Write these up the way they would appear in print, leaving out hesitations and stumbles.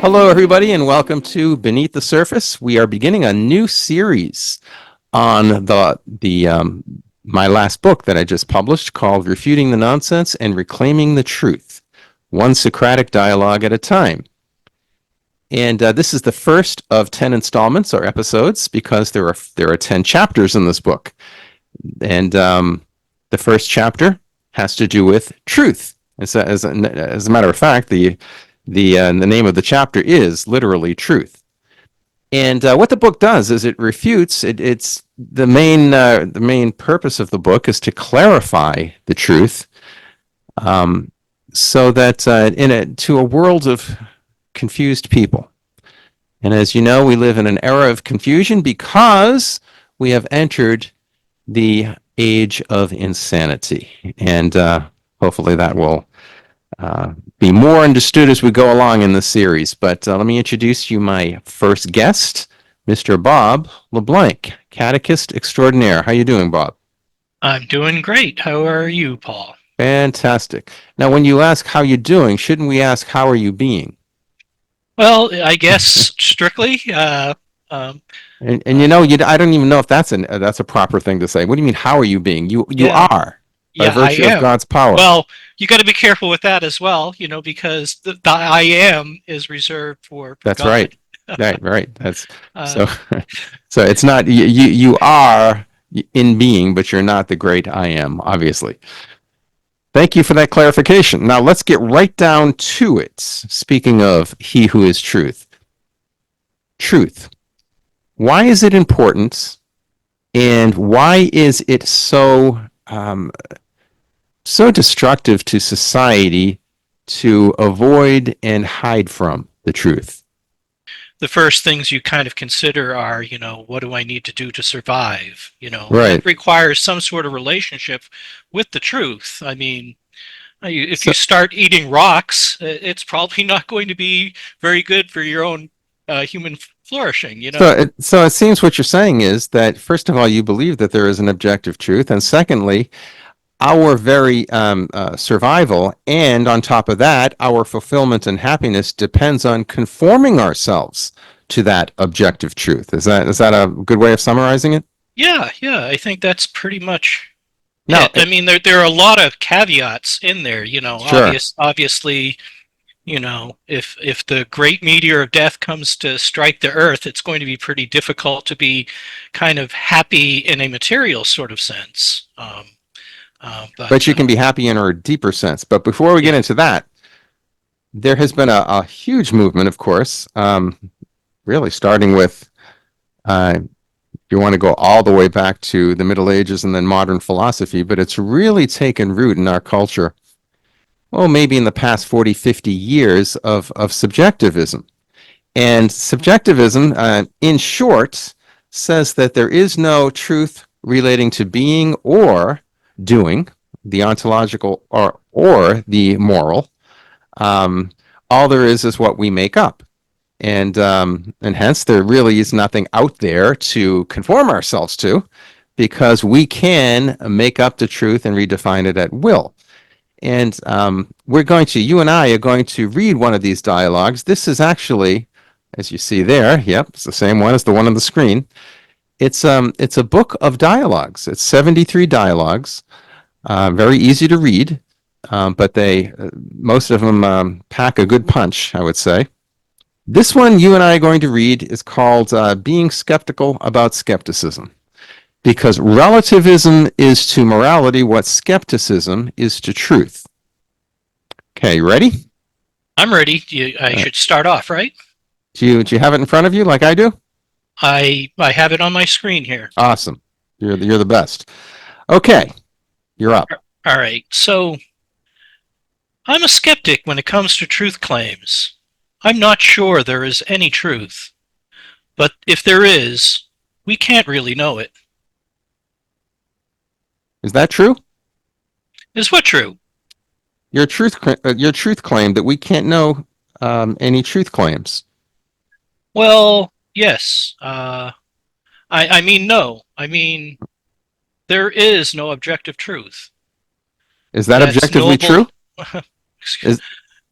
Hello, everybody, and welcome to Beneath the Surface. We are beginning a new series on the my last book that I just published called Refuting the Nonsense and Reclaiming the Truth, one Socratic dialogue at a time. And this is the first of 10 installments or episodes because there are 10 chapters in this book. And the first chapter has to do with truth. As a matter of fact, the name of the chapter is literally truth. And what the book does is it refutes. It's the main purpose of the book is to clarify the truth, so that to a world of confused people. And as you know, we live in an era of confusion because we have entered the age of insanity, and hopefully that will be more understood as we go along in this series. But let me introduce you my first guest, Mr. Bob LeBlanc, catechist extraordinaire. How you doing, Bob? I'm doing great. How are you, Paul? Fantastic. Now, when you ask how you doing, shouldn't we ask how are you being? Well, I guess strictly. Um, And you know, I don't even know if that's a proper thing to say. What do you mean? How are you being? You yeah, are by yeah, I virtue of am. God's power. Well, you got to be careful with that as well, because the I am is reserved for That's right. God. Right, right. That's Uh, so. So it's not you are in being, but you're not the great I am. Obviously. Thank you for that clarification. Now let's get right down to it. Speaking of He who is truth, truth. Why is it important, and why is it so destructive to society to avoid and hide from the truth? the first things you kind of consider are, what do I need to do to survive? And that Right. requires some sort of relationship with the truth. I mean, if So you start eating rocks, it's probably not going to be very good for your own human flourishing. so it seems what you're saying is that first of all, you believe that there is an objective truth, and secondly, our very survival, and on top of that, our fulfillment and happiness depends on conforming ourselves to that objective truth. Is that a good way of summarizing it? Yeah, yeah, I think that's pretty much Now, it. I mean, there are a lot of caveats in there. sure. Obviously, if the great meteor of death comes to strike the Earth, it's going to be pretty difficult to be kind of happy in a material sort of sense. But But you can be happy in a deeper sense. But before we get yeah, into that, there has been a huge movement, of course, really starting with, you want to go all the way back to the Middle Ages and then modern philosophy, but it's really taken root in our culture, well, maybe in the past 40, 50 years of subjectivism. And subjectivism, in short, says that there is no truth relating to being or doing, the ontological or the moral. Um, all there is what we make up. And hence there really is nothing out there to conform ourselves to because we can make up the truth and redefine it at will. And you and I are going to read one of these dialogues. This is actually, as you see there, yep, it's the same one as the one on the screen. It's a book of dialogues. It's 73 dialogues, very easy to read, but most of them pack a good punch, I would say. This one you and I are going to read is called Being Skeptical About Skepticism. Because relativism is to morality what skepticism is to truth. Okay, you ready? I'm ready. I Uh, should start off, right? do you have it in front of you like I do? I have it on my screen here. Awesome. You're the best. Okay, you're up. All right. So I'm a skeptic when it comes to truth claims. I'm not sure there is any truth, but if there is, we can't really know it. Is that true? Is what true? Your truth claim that we can't know any truth claims. Well, yes. I mean, no. I mean, there is no objective truth. Is that That's objectively knowable. true? Excuse, Is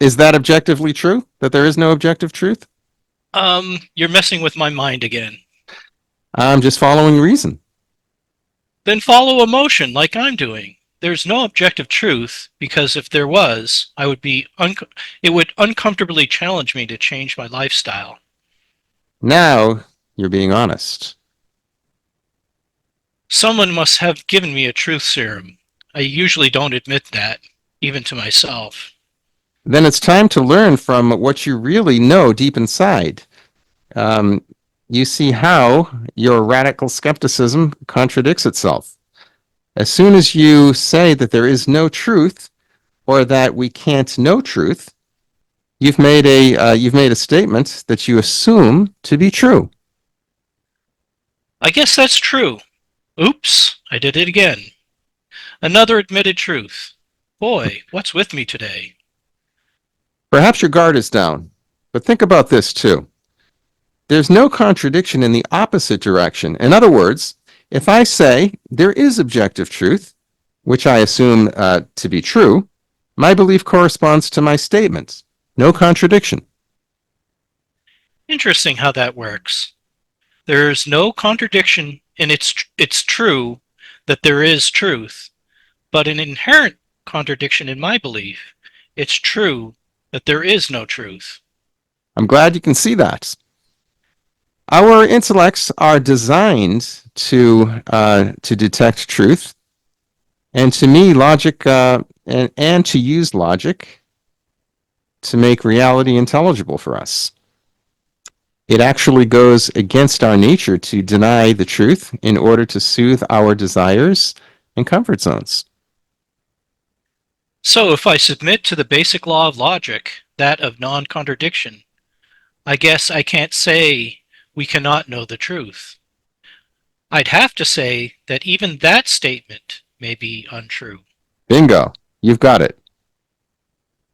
Is that objectively true? That there is no objective truth? You're messing with my mind again. I'm just following reason. Then follow emotion like I'm doing. There's no objective truth because if there was, it would uncomfortably challenge me to change my lifestyle. Now you're being honest. Someone must have given me a truth serum. I usually don't admit that, even to myself. Then it's time to learn from what you really know deep inside. Um, you see how your radical skepticism contradicts itself. As soon as you say that there is no truth or that we can't know truth, you've made a statement that you assume to be true. I guess that's true. Oops, I did it again. Another admitted truth. Boy, what's with me today? Perhaps your guard is down, but think about this too. There's no contradiction in the opposite direction. In other words, if I say there is objective truth, which I assume to be true, my belief corresponds to my statement. No contradiction. Interesting how that works. There's no contradiction and it's true that there is truth, but an inherent contradiction in my belief. It's true that there is no truth. I'm glad you can see that. Our intellects are designed to detect truth, and to me, logic and to use logic to make reality intelligible for us. It actually goes against our nature to deny the truth in order to soothe our desires and comfort zones. So if I submit to the basic law of logic, that of non-contradiction, I guess I can't say we cannot know the truth. I'd have to say that even that statement may be untrue. Bingo. You've got it.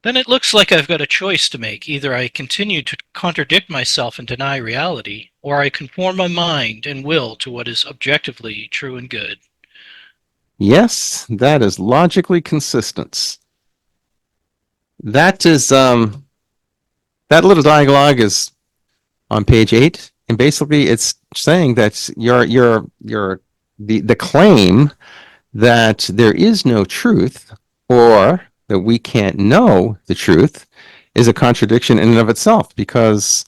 Then it looks like I've got a choice to make. Either I continue to contradict myself and deny reality, or I conform my mind and will to what is objectively true and good. Yes, that is logically consistent. That is that little dialogue is on page 8, and basically it's saying that your the claim that there is no truth or that we can't know the truth is a contradiction in and of itself because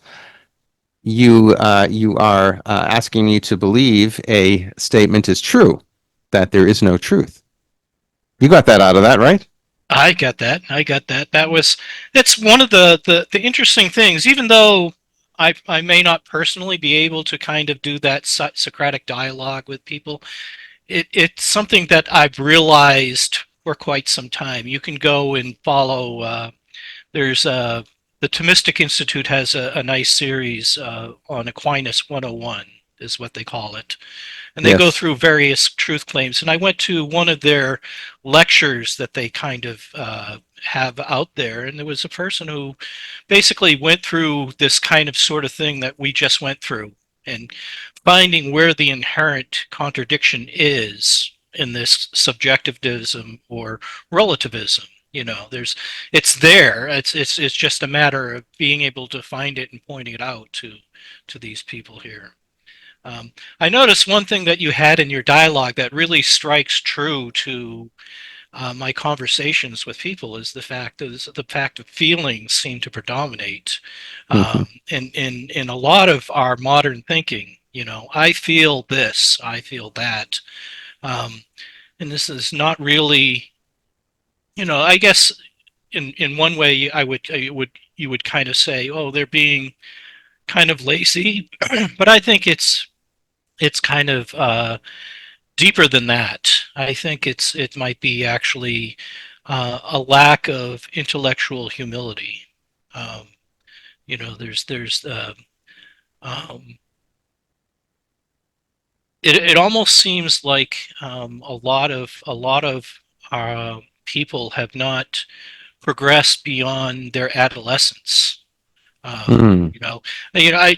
you are asking me to believe a statement is true, that there is no truth. You got that out of that, right? I got that. I got that. That's one of the interesting things. Even though I may not personally be able to kind of do that Socratic dialogue with people, it's something that I've realized for quite some time. You can go and follow. There's the Thomistic Institute has a nice series on Aquinas 101 is what they call it, and they go Yes. through various truth claims. And I went to one of their lectures that they kind of have out there, and there was a person who basically went through this kind of sort of thing that we just went through, and finding where the inherent contradiction is in this subjectivism or relativism. You know, it's there. It's just a matter of being able to find it and pointing it out to these people here. I noticed one thing that you had in your dialogue that really strikes true to my conversations with people is the fact that feelings seem to predominate Mm-hmm. in a lot of our modern thinking. You know, I feel this, I feel that, um, and this is not really. You know, I guess in one way you would kind of say, oh, they're being kind of lazy, but I think it's kind of deeper than that. I think it might be actually a lack of intellectual humility. Um, you know, there's um, it almost seems like a lot of people have not progressed beyond their adolescence. Mm. You know, I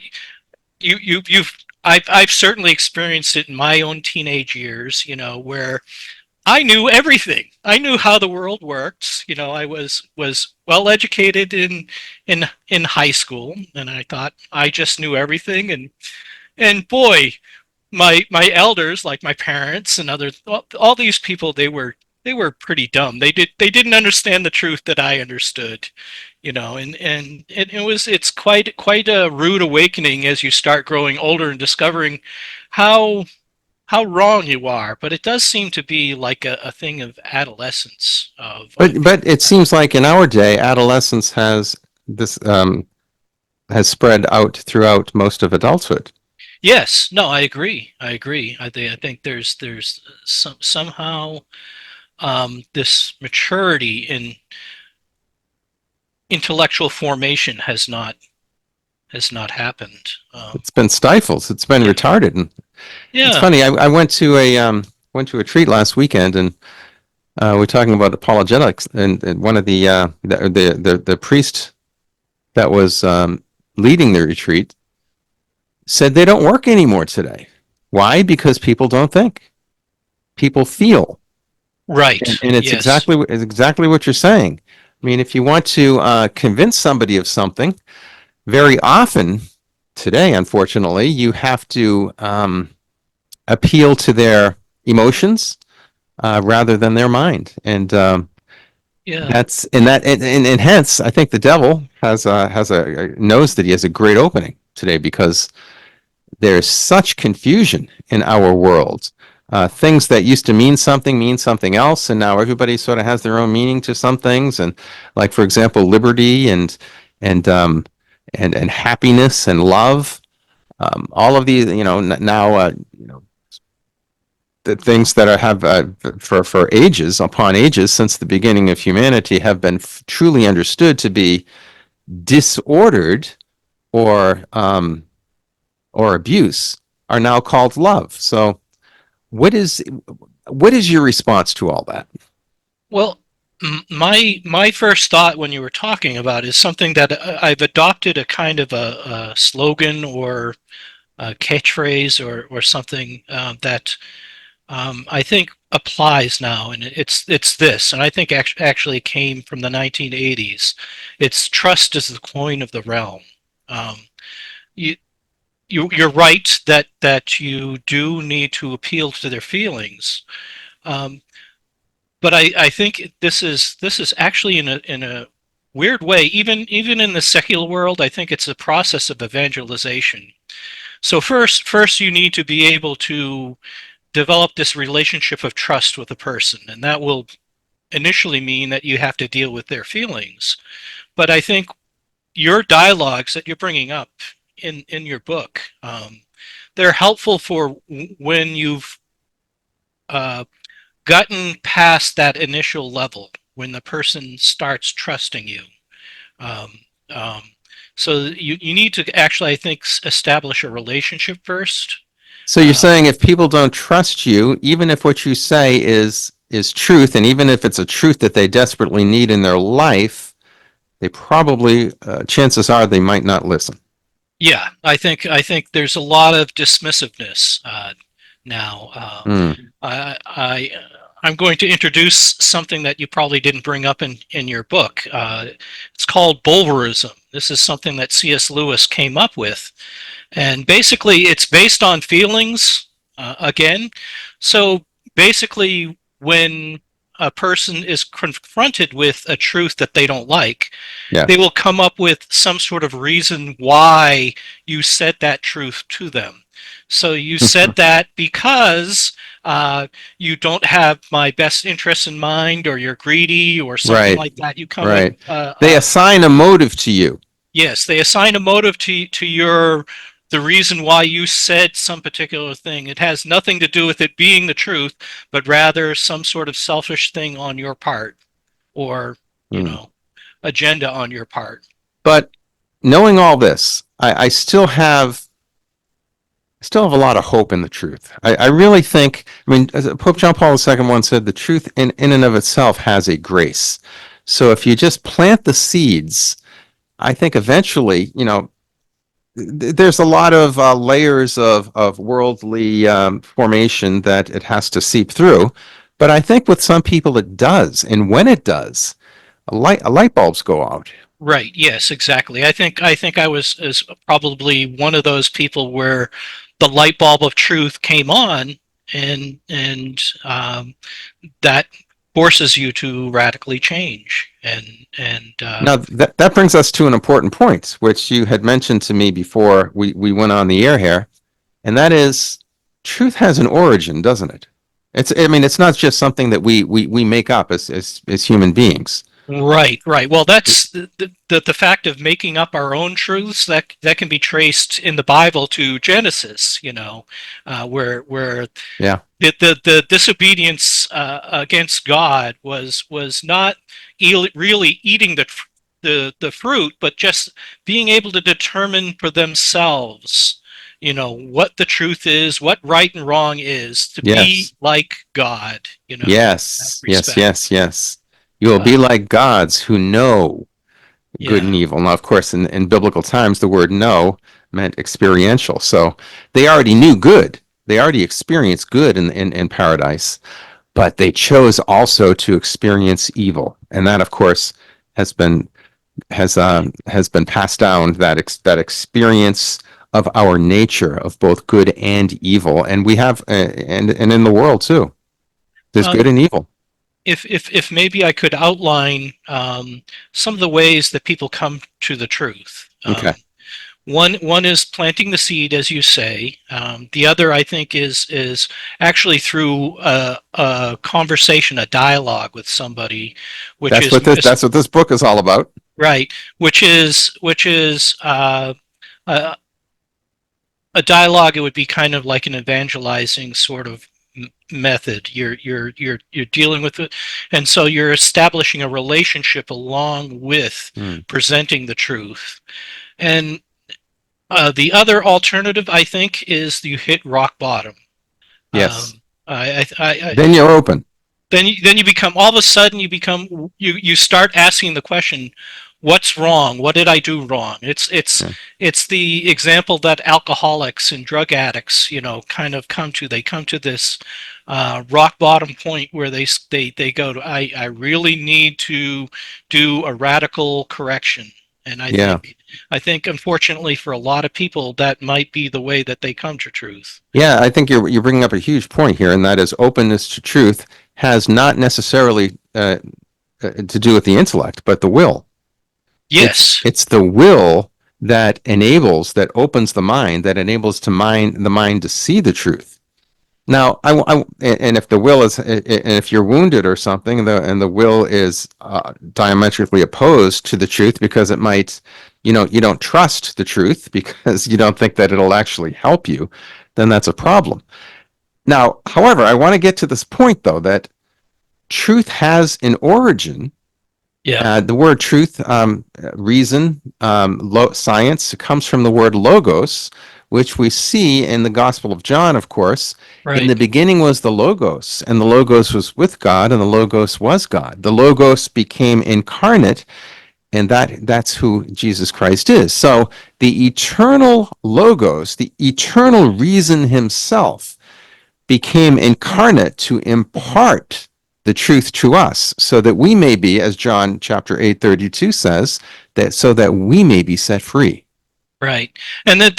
you've I've certainly experienced it in my own teenage years. You know, where I knew everything. I knew how the world worked. You know, I was well educated in high school, and I thought I just knew everything. And boy, my elders, like my parents and others, all these people, they were pretty dumb. They didn't understand the truth that I understood. You know, and it's quite a rude awakening as you start growing older and discovering how how wrong you are, but it does seem to be like a thing of adolescence of But people. it seems like in our day, adolescence this has spread out throughout most of adulthood. Yes, no, I agree. I agree. I think there's somehow this maturity in intellectual formation has not happened. It's been stifled. It's been Yeah, retarded. And it's yeah, funny. I went to a retreat last weekend, and we're talking about apologetics, and one of the priest that was leading the retreat said they don't work anymore today. Why? Because people don't think. People feel, right. and Yes, it's exactly what you're saying. I mean, if you want to convince somebody of something, very often today, unfortunately, you have to appeal to their emotions rather than their mind, and yeah, that's and that and hence, I think the devil has knows that he has a great opening today because there's such confusion in our world. Things that used to mean something else, and now everybody sort of has their own meaning to some things. And like, for example, liberty and and happiness and love. All of these, now, the things that have for ages upon ages since the beginning of humanity have been truly understood to be disordered or abuse are now called love. So what is your response to all that? well, my first thought when you were talking about is something that I've adopted a kind of a slogan or a catchphrase or something that I think applies now, and it's this, and I think actually came from the 1980s. It's trust is the coin of the realm. Um, you you're right that you do need to appeal to their feelings. Um, but I think this is actually in a weird way, even in the secular world, I think it's a process of evangelization. So first you need to be able to develop this relationship of trust with a person, and that will initially mean that you have to deal with their feelings. But I think your dialogues that you're bringing up in your book, they're helpful for when you've uh, gotten past that initial level, when the person starts trusting you. Um, um, so you need to actually, I think, establish a relationship first. So you're Uh, saying if people don't trust you, even if what you say is truth, and even if it's a truth that they desperately need in their life, they probably chances are they might not listen. yeah, I think there's a lot of dismissiveness now. Mm, I'm going to introduce something that you probably didn't bring up in your book. It's called Bulverism. This is something that C.S. Lewis came up with, and basically it's based on feelings again. So basically, when a person is confronted with a truth that they don't like, yeah. they will come up with some sort of reason why you said that truth to them. So you said that because uh, you don't have my best interests in mind, or you're greedy, or something Right. like that. You come with Right. They assign a motive to you. yes, they assign a motive to your the reason why you said some particular thing. It has nothing to do with it being the truth, but rather some sort of selfish thing on your part, or you Mm. know, agenda on your part. But knowing all this, I still have a lot of hope in the truth. I really think, I mean, as Pope John Paul II once said, the truth in and of itself has a grace. So if you just plant the seeds, I think eventually, there's a lot of layers of worldly formation that it has to seep through. But I think with some people it does, and when it does, a light bulbs go out. Right. Yes, exactly. I think I was is probably one of those people where the light bulb of truth came on, and that forces you to radically change. And Now that brings us to an important point, which you had mentioned to me before we went on the air here, and that is truth has an origin, doesn't it? I mean, it's not just something that we make up as human beings. right, right. Well, that's the fact of making up our own truths that can be traced in the Bible to Genesis. Where Yeah. the disobedience against God was not really eating the fruit, but just being able to determine for themselves, what the truth is, what right and wrong is, to be Yes. like God, in that Yes. Yes. respect. Yes. Yes. You will be Uh, like gods who know good yeah. and evil. Now, of course, in biblical times, the word know meant experiential. So they already knew good. They already experienced good in paradise, but they chose also to experience evil. And that, of course, has been has been passed down, that experience of our nature of both good and evil. And we have and in the world too. There's good Um, and evil. if maybe I could outline some of the ways that people come to the truth. Okay. One is planting the seed, as you say. The other, I think, is actually through a conversation, a dialogue with somebody, which That's is what this book is all about. right, which is a, a dialogue. It would be kind of like an evangelizing sort of method. You're dealing with it, and so you're establishing a relationship along with Hmm. presenting the truth. And the other alternative, I think, is you hit rock bottom. Yes. Um, I Then you're open. then you become, all of a sudden, you start asking the question, what's wrong? What did I do wrong? Yeah. It's the example that alcoholics and drug addicts, kind of they come to this rock bottom point where they go to, I really need to do a radical correction. And Yeah. I think unfortunately for a lot of people that might be the way that they come to truth. Yeah, I think you're bringing up a huge point here, and that is openness to truth has not necessarily to do with the intellect, but the will. Yes. It's the will that opens the mind, that enables the mind to see the truth. Now, and if the will is, and if you're wounded or something, and the will is diametrically opposed to the truth because it might, you don't trust the truth because you don't think that it'll actually help you, then that's a problem. Now, however, I want to get to this point though that truth has an origin. Yeah. The word truth, reason, science comes from the word logos, which we see in the Gospel of John, of course. In the Right. beginning was the Logos, and the Logos was with God, and the Logos was God. The Logos became incarnate, and that's who Jesus Christ is. So the eternal Logos, the eternal reason himself, became incarnate to impart the truth to us so that we may be, as John chapter 8:32 says, that so that we may be set free. Right. And that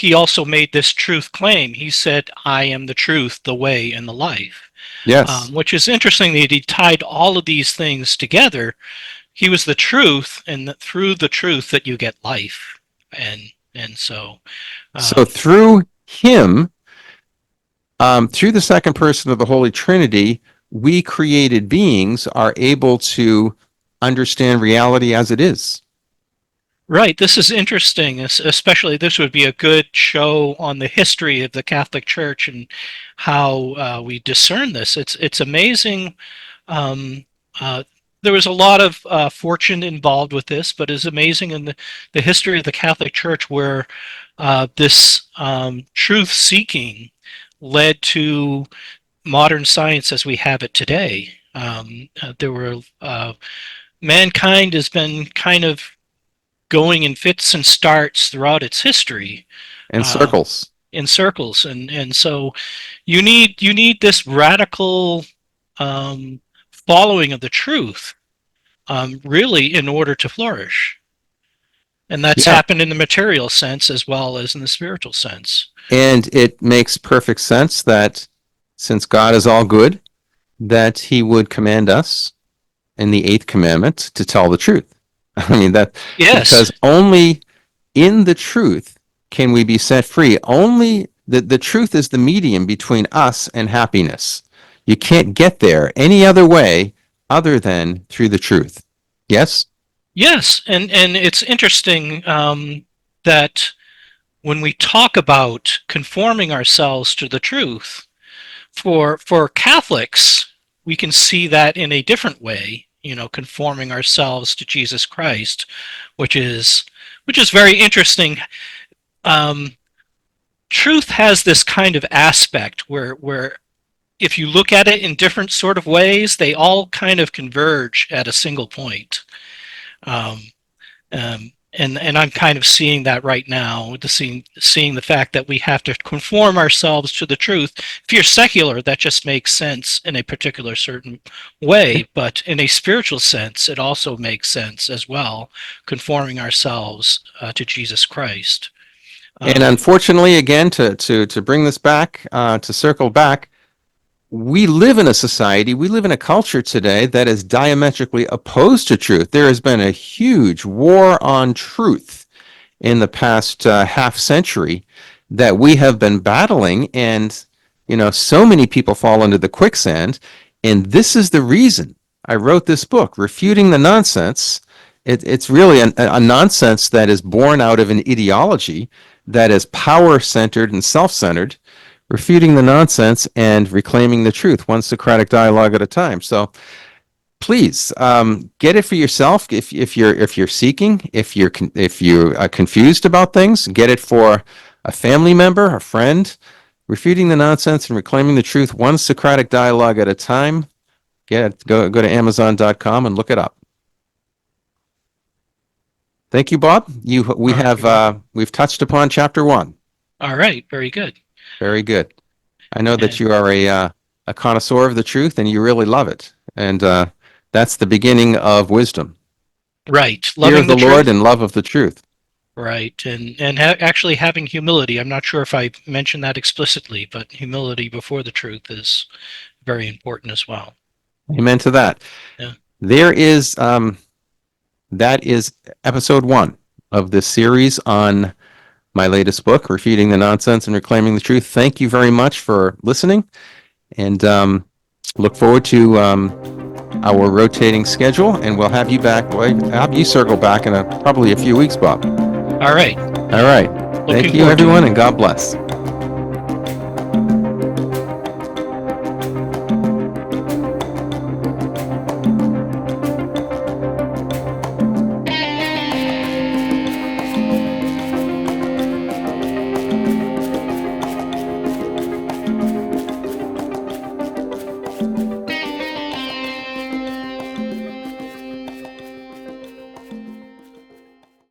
he also made this truth claim. He said, I am the truth, the way, and the life. Yes. Which is interesting that he tied all of these things together. He was the truth, and that through the truth that you get life. And and so So um, through him, through the second person of the Holy Trinity, we created beings are able to understand reality as it is. right, this is interesting. Especially this would be a good show on the history of the Catholic Church and how we discern this. It's amazing. Um, uh, there was a lot of fortune involved with this, but it's amazing in the history of the Catholic Church where this truth seeking led to modern science as we have it today. There were mankind has been kind of going in fits and starts throughout its history, And uh, circles. in circles, and so you need this radical. following of the truth, really, in order to flourish. And that's Yeah. happened in the material sense as well as in the spiritual sense. And it makes perfect sense that since God is all good, that he would command us in the eighth commandment to tell the truth. I mean, that Yes, because only in the truth can we be set free. Only the truth is the medium between us and happiness. You can't get there any other way other than through the truth. Yes? yes, and it's interesting that when we talk about conforming ourselves to the truth, for Catholics, we can see that in a different way. Conforming ourselves to Jesus Christ, which is very interesting. Um, Truth has this kind of aspect where if you look at it in different sort of ways, they all kind of converge at a single point. Um, and I'm kind of seeing that right now, seeing the fact that we have to conform ourselves to the truth. If you're secular, that just makes sense in a particular certain way, but in a spiritual sense, it also makes sense as well, conforming ourselves to Jesus Christ. And Um, unfortunately, again, to bring this back, to circle back, we live in a society, we live in a culture today that is diametrically opposed to truth. There has been a huge war on truth in the past half century that we have been battling, and so many people fall into the quicksand. And this is the reason I wrote this book, Refuting the Nonsense. It's really a nonsense that is born out of an ideology that is power centered and self centered, refuting the nonsense and reclaiming the truth, one Socratic dialogue at a time. So please get it for yourself. If you're seeking, if you're confused about things, get it for a family member, a friend. Refuting the nonsense and reclaiming the truth, one Socratic dialogue at a time. Get it. Go to Amazon.com and look it up. Thank you, Bob. We all right, have you're welcome. we've touched upon chapter one. All right, very good. Very good. I know that And you are a connoisseur of the truth and you really love it. And that's the beginning of wisdom. right, Fear loving of the the Lord truth. and love of the truth. Right, and actually having humility. I'm not sure if I mentioned that explicitly, but humility before the truth is very important as well. Amen to that. Yeah. There is that is episode one of this series on my latest book, Refuting the Nonsense and Reclaiming the Truth. Thank you very much for listening, and look forward to our rotating schedule, and we'll have you back. We'll have you circle back in probably a few weeks, Bob. All right, All right. looking Thank you, forward to everyone, it. and God bless.